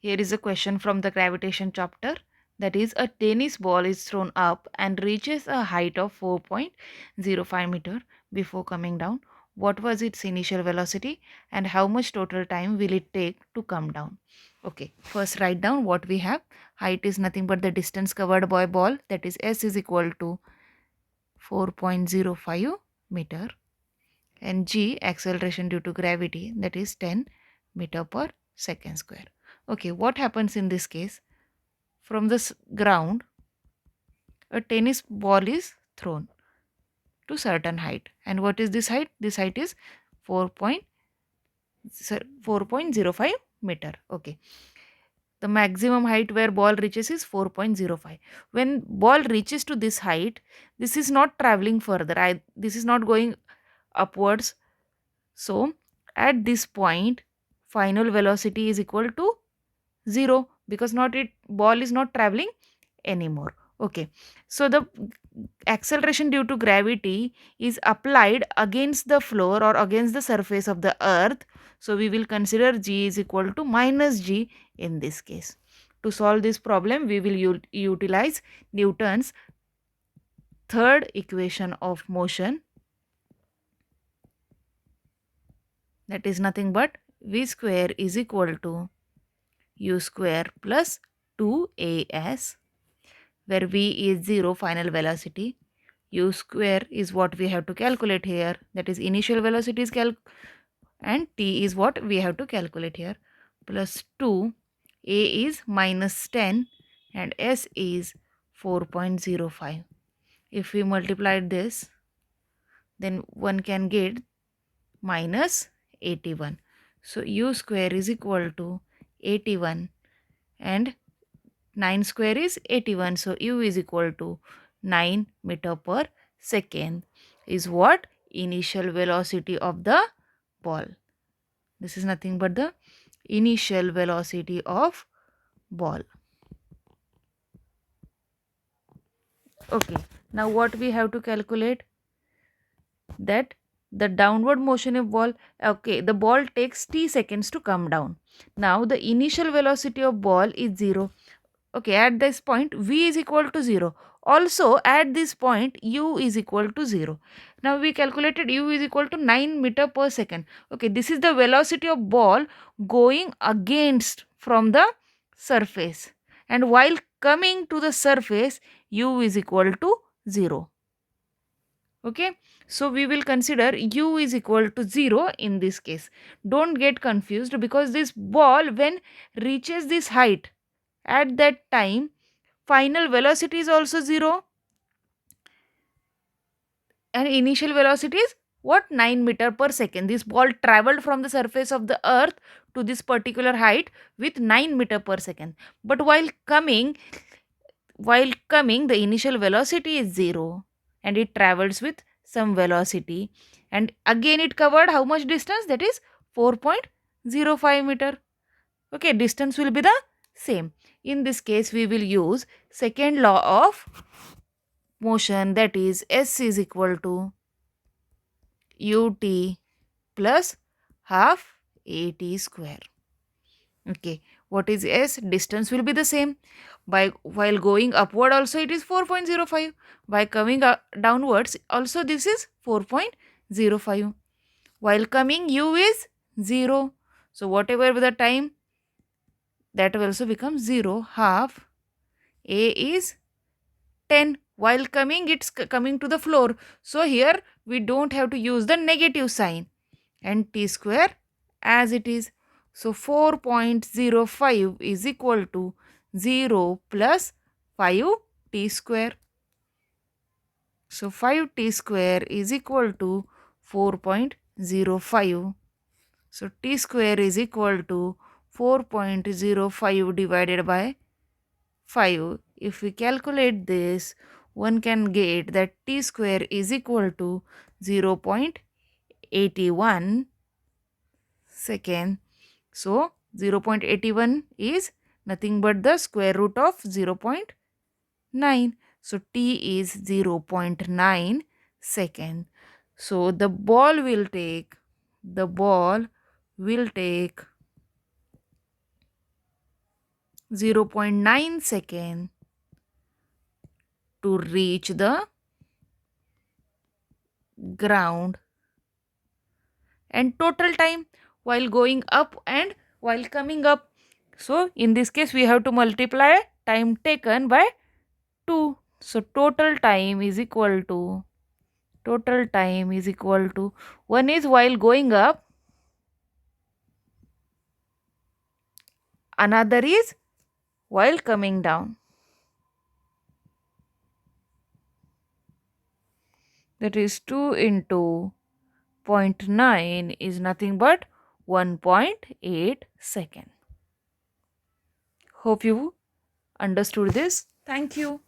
Here is a question from the gravitation chapter. That is, a tennis ball is thrown up and reaches a height of 4.05 meter before coming down. What was its initial velocity and how much total time will it take to come down? Okay, first write down what we have. Height is nothing but the distance covered by ball, that is s is equal to 4.05 meter, and g acceleration due to gravity, that is 10 meter per second square. Okay, what happens in this case? From the ground, a tennis ball is thrown to certain height. And what is this height? This height is 4 4.05 meter. Okay. The maximum height where ball reaches is 4.05. When ball reaches to this height, this is not traveling further. This is not going upwards. So at this point, final velocity is equal to 0, because not it ball is not traveling anymore. Okay, so the acceleration due to gravity is applied against the floor or against the surface of the earth. So we will consider g is equal to minus g in this case. To solve this problem, we will utilize Newton's third equation of motion, that is nothing but v square is equal to u square plus 2as, where v is 0, final velocity. U square is what we have to calculate here, that is initial velocity is and t is what we have to calculate here, plus 2, a is minus 10 and s is 4.05. If we multiply this, then one can get minus 81. So u square is equal to 81 and 9 square is 81. So u is equal to 9 meter per second is what? Initial velocity of the ball. This is nothing but the initial velocity of ball. Okay, now what we have to calculate? That the downward motion of ball, okay, the ball takes t seconds to come down. Now the initial velocity of ball is 0. Okay, at this point v is equal to 0. Also at this point u is equal to 0. Now we calculated u is equal to 9 meter per second. Okay, this is the velocity of ball going against from the surface, and while coming to the surface u is equal to 0. Okay, so we will consider u is equal to 0 in this case. Don't get confused, because this ball when reaches this height, at that time final velocity is also 0 and initial velocity is what? 9 meter per second. This ball traveled from the surface of the earth to this particular height with 9 meter per second, but while coming the initial velocity is 0 and it travels with some velocity, and again it covered how much distance? That is 4.05 meter. Okay, distance will be the same. In this case we will use second law of motion, that is s is equal to ut plus half at square. Okay, what is s? Distance will be the same. By while going upward also it is 4.05. By coming downwards also this is 4.05. While coming u is 0. So whatever the time, that will also become 0. Half a is 10. While coming it's coming to the floor, so here we don't have to use the negative sign, and t square as it is. So 4.05 is equal to 0 plus 5 t square. So 5 t square is equal to 4.05. So t square is equal to 4.05 divided by 5. If we calculate this, one can get that t square is equal to 0.81 second. So 0.81 is nothing but the square root of 0.9. So t is 0.9 second. So the ball will take 0.9 second to reach the ground, and total time while going up and while coming up. So in this case we have to multiply time taken by 2. So total time is equal to, one is while going up, another is while coming down. That is 2 into zero point 0.9 is nothing but 1.8 second. Hope you understood this. Thank you.